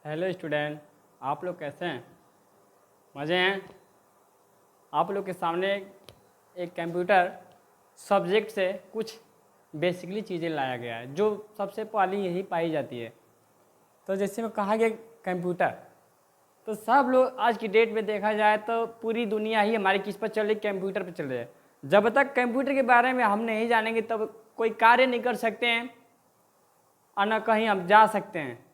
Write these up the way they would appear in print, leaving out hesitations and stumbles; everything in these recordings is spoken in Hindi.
हेलो स्टूडेंट, आप लोग कैसे हैं? मज़े हैं? आप लोग के सामने एक कंप्यूटर सब्जेक्ट से कुछ बेसिकली चीज़ें लाया गया है जो सबसे पहले यही पाई जाती है। तो जैसे में कहा गया कंप्यूटर, तो सब लोग आज की डेट में देखा जाए तो पूरी दुनिया ही हमारी किस पर चल रही, कंप्यूटर पर चल रही है। जब तक कंप्यूटर के बारे में हम नहीं जानेंगे तब कोई कार्य नहीं कर सकते हैं और न कहीं हम जा सकते हैं।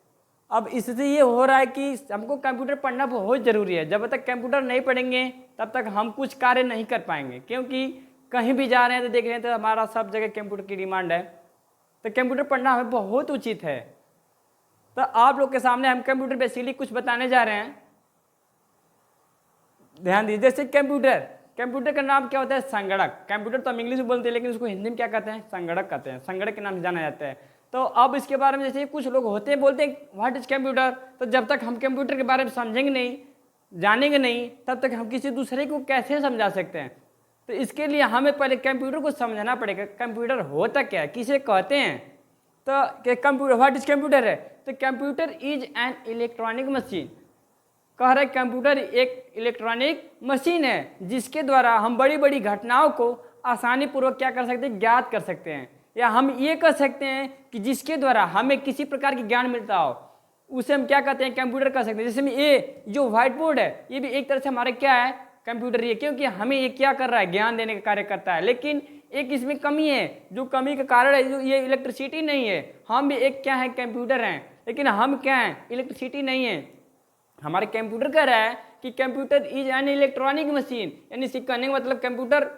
अब इससे ये हो रहा है कि हमको कंप्यूटर पढ़ना बहुत ज़रूरी है। जब तक कंप्यूटर नहीं पढ़ेंगे तब तक हम कुछ कार्य नहीं कर पाएंगे, क्योंकि कहीं भी जा रहे हैं तो देख रहे हैं तो हमारा सब जगह कंप्यूटर की डिमांड है। तो कंप्यूटर पढ़ना हमें बहुत उचित है। तो आप लोग के सामने हम कंप्यूटर बेसिकली कुछ बताने जा रहे हैं, ध्यान दीजिए। जैसे कंप्यूटर का नाम क्या होता है? संगणक। कंप्यूटर तो हम इंग्लिश में बोलते हैं, लेकिन उसको हिंदी में क्या कहते हैं? संगणक कहते हैं। संगणक के नाम से जाना जाता है। तो अब इसके बारे में जैसे कुछ लोग होते हैं बोलते हैं व्हाट इज कंप्यूटर, तो जब तक हम कंप्यूटर के बारे में समझेंगे नहीं, जानेंगे नहीं, तब तक हम किसी दूसरे को कैसे समझा सकते हैं? तो इसके लिए हमें पहले कंप्यूटर को समझना पड़ेगा। कंप्यूटर होता क्या है, किसे कहते हैं? तो कंप्यूटर, व्हाट इज कंप्यूटर है, तो computer is an electronic machine. कह रहे कंप्यूटर एक इलेक्ट्रॉनिक मशीन है जिसके द्वारा हम बड़ी बड़ी घटनाओं को आसानी पूर्वक क्या कर सकते हैं? ज्ञात कर सकते हैं। या हम ये कह सकते हैं कि जिसके द्वारा हमें किसी प्रकार की ज्ञान मिलता हो उसे हम क्या कहते हैं? कंप्यूटर कह सकते हैं। जैसे में ये जो व्हाइट बोर्ड है ये भी एक तरह से हमारे क्या है? कंप्यूटर ही है, क्योंकि हमें ये क्या कर रहा है? ज्ञान देने का कार्य करता है। लेकिन एक इसमें कमी है, जो कमी का कारण है जो ये इलेक्ट्रिसिटी नहीं है। हम भी एक क्या है? कंप्यूटर हैं, लेकिन हम क्या हैं? इलेक्ट्रिसिटी नहीं है। हमारे कंप्यूटर कह रहा है कि computer is an electronic machine, यानी इसके कहने का मतलब कंप्यूटर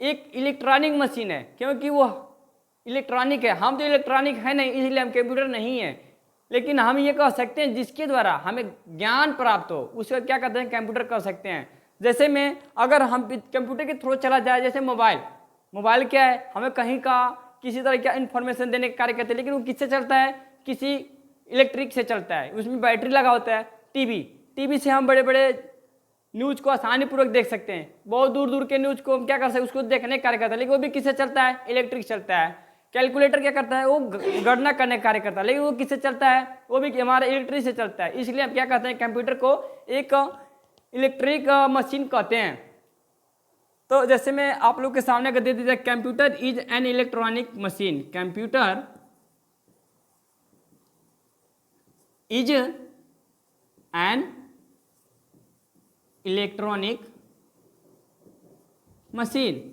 एक इलेक्ट्रॉनिक मशीन है, क्योंकि वो इलेक्ट्रॉनिक है। हम तो इलेक्ट्रॉनिक है नहीं, इसलिए हम कंप्यूटर नहीं है। लेकिन हम ये कह सकते हैं जिसके द्वारा हमें ज्ञान प्राप्त हो उसको क्या कहते हैं? कंप्यूटर कह सकते हैं। जैसे में अगर हम कंप्यूटर के थ्रू चला जाए, जैसे मोबाइल क्या है? हमें कहीं का किसी तरह का इंफॉर्मेशन देने का कार्य करते हैं, लेकिन वो किससे चलता है? किसी इलेक्ट्रिक से चलता है, उसमें बैटरी लगा होता है। टीवी से हम बड़े बड़े न्यूज को आसानी पूर्वक देख सकते हैं। बहुत दूर दूर के न्यूज को हम क्या कर सकते हैं? उसको देखने का कार्य करता है, लेकिन वो भी किससे चलता है? इलेक्ट्रिक चलता है। कैलकुलेटर क्या करता है? वो गणना करने का कार्य करता है, लेकिन वो किससे चलता है? वो भी हमारे इलेक्ट्रिक से चलता है। इसलिए हम क्या कहते हैं? कंप्यूटर को एक इलेक्ट्रिक मशीन कहते हैं। तो जैसे मैं आप लोग के सामने दे दीजिए, computer is an electronic machine. Computer is an electronic machine.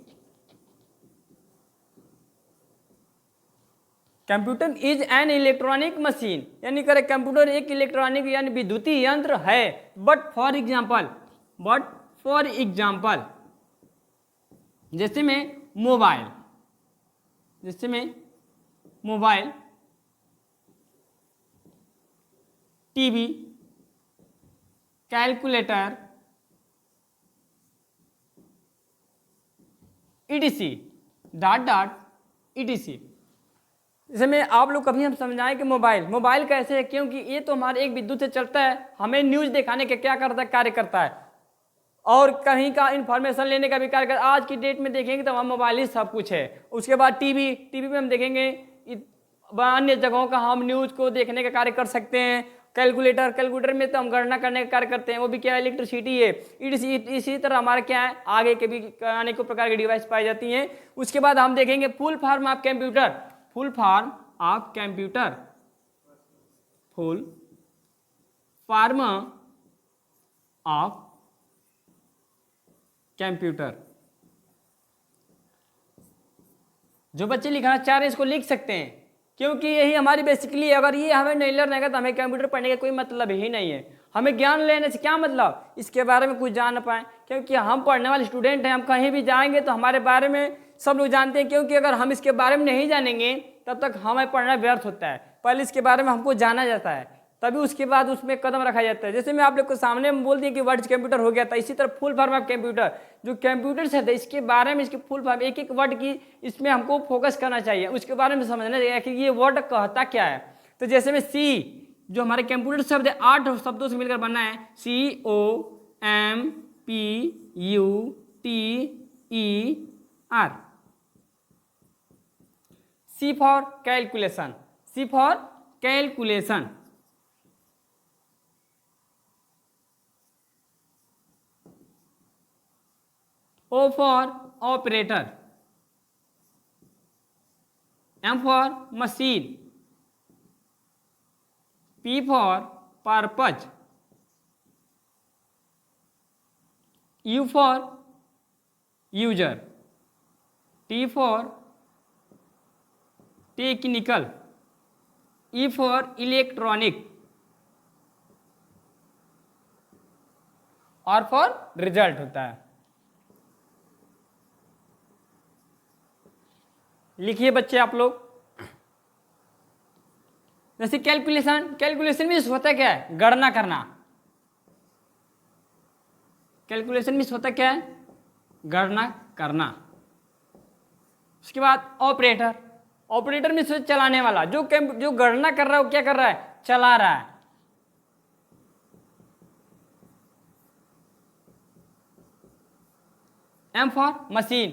Computer is an electronic machine यानी करे कंप्यूटर एक इलेक्ट्रॉनिक यानी विद्युतीय यंत्र है। बट फॉर एग्जाम्पल जैसे में mobile, TV, calculator, etc etc. जैसे में आप लोग कभी हम समझाएं कि मोबाइल कैसे है, क्योंकि ये तो हमारे एक विद्युत से चलता है। हमें न्यूज दिखाने के क्या करता है? कार्य करता है, और कहीं का इंफॉर्मेशन लेने का भी कार्य करता है। आज की डेट में देखेंगे तो हम मोबाइल ही सब कुछ है। उसके बाद टीवी में हम देखेंगे अन्य जगहों का हम न्यूज को देखने का कार्य कर सकते हैं। कैलकुलेटर में तो हम गणना करने का कार्य करते हैं, वो भी क्या है? इलेक्ट्रिसिटी है। इसी तरह हमारे क्या है? आगे के भी अनेकों प्रकार की डिवाइस पाई जाती हैं। उसके बाद हम देखेंगे फुल फॉर्म ऑफ कंप्यूटर जो बच्चे लिखना चाह रहे हैं इसको लिख सकते हैं, क्योंकि यही हमारी बेसिकली, अगर ये हमें नहीं लर्न रहेगा तो हमें कंप्यूटर पढ़ने का कोई मतलब ही नहीं है। हमें ज्ञान लेने से क्या मतलब? इसके बारे में कुछ जान ना पाए, क्योंकि हम पढ़ने वाले स्टूडेंट हैं। हम कहीं भी जाएंगे तो हमारे बारे में सब लोग जानते हैं, क्योंकि अगर हम इसके बारे में नहीं जानेंगे तब तक हमें पढ़ना व्यर्थ होता है। पहले इसके बारे में हमको जाना जाता है, तभी उसके बाद उसमें कदम रखा जाता है। जैसे मैं आप लोग को सामने में बोल दिया कि वर्ड कंप्यूटर हो गया था, इसी तरह फुल फॉर्म ऑफ कंप्यूटर जो कंप्यूटर से है इसके बारे में, इसके फुल फॉर्म एक एक वर्ड की इसमें हमको फोकस करना चाहिए, उसके बारे में समझना चाहिए कि ये वर्ड कहता क्या है। तो जैसे में सी जो हमारे कंप्यूटर शब्द है 8 शब्दों से मिलकर बना है, COMPUTER। C for calculation O for operator, M for machine, P for purpose, U for user, T for technical, E for electronic, और फॉर रिजल्ट होता है। लिखिए बच्चे आप लोग। जैसे कैलकुलेशन, कैलकुलेशन में होता क्या है? गणना करना। कैलकुलेशन में होता क्या है? गणना करना। उसके बाद ऑपरेटर, ऑपरेटर में चलाने वाला, जो गणना कर रहा है वो क्या कर रहा है? चला रहा है। एम फॉर मशीन,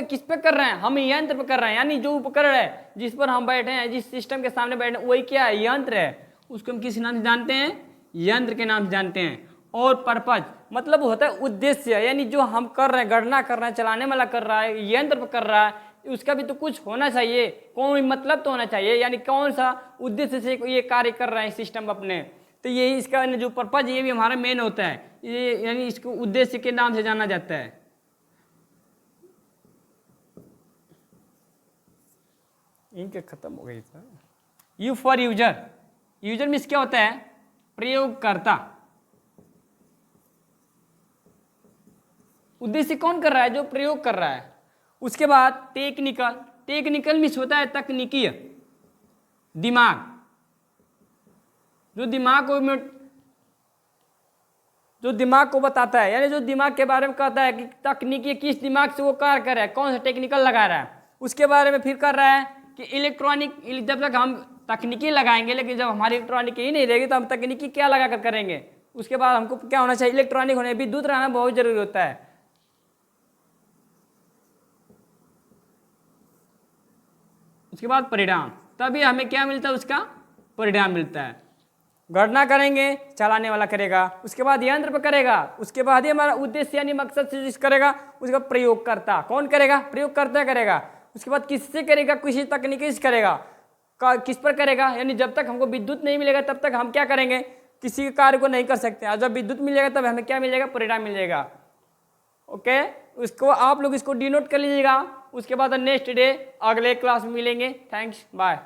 किस पे कर रहे हैं? हम यंत्र पे कर रहे हैं, यानी जो उपकरण है जिस पर हम बैठे हैं, जिस सिस्टम के सामने बैठे हैं, वही क्या है? यंत्र है। उसको हम किस नाम से जानते हैं? यंत्र के नाम से जानते हैं। और पर्पज मतलब होता है उद्देश्य, यानी जो हम कर रहे हैं, गणना कर रहे हैं, चलाने वाला कर रहा है, यंत्र पे कर रहा है, उसका भी तो कुछ होना चाहिए, कोई मतलब तो होना चाहिए, यानी कौन सा उद्देश्य से ये कार्य कर रहे हैं सिस्टम अपने। तो ये इसका जो पर्पज, ये भी हमारा मेन होता है, ये यानी इसको उद्देश्य के नाम से जाना जाता है। इनके खत्म हो गई था। You for user, user means क्या होता है? प्रयोगकर्ता। उद्देश्य कौन कर रहा है? जो प्रयोग कर रहा है। उसके बाद टेक्निकल, टेक्निकल मीन्स होता है तकनीकी, दिमाग। जो दिमाग को बताता है, यानी जो दिमाग के बारे में कहता है कि तकनीकी किस दिमाग से वो कार्य कर रहा है, कौन सा टेक्निकल लगा रहा है। उसके बारे में फिर कर रहा है कि इलेक्ट्रॉनिक, जब तक हम तकनीकी लगाएंगे, लेकिन जब हमारी इलेक्ट्रॉनिक ही नहीं रहेगी तो हम तकनीकी क्या लगा कर करेंगे। उसके बाद हमको क्या होना चाहिए? इलेक्ट्रॉनिक होने, विद्युत रहना बहुत जरूरी होता है। उसके बाद परिणाम, तभी हमें क्या मिलता है? उसका परिणाम मिलता है। गणना करेंगे, चलाने वाला करेगा, उसके बाद यंत्र पर करेगा, उसके बाद ही हमारा उद्देश्य यानी मकसद से जिस करेगा उसका प्रयोगकर्ता। कौन करेगा? प्रयोगकर्ता करेगा। उसके बाद किससे करेगा? किसी तकनीकी से करेगा। किस पर करेगा? यानी जब तक हमको विद्युत नहीं मिलेगा तब तक हम क्या करेंगे? किसी कार्य को नहीं कर सकते। और जब विद्युत मिलेगा तब हमें क्या मिलेगा? परिणाम मिलेगा। ओके, उसको आप लोग इसको डिनोट कर लीजिएगा। उसके बाद नेक्स्ट डे अगले क्लास में मिलेंगे। Thanks, bye.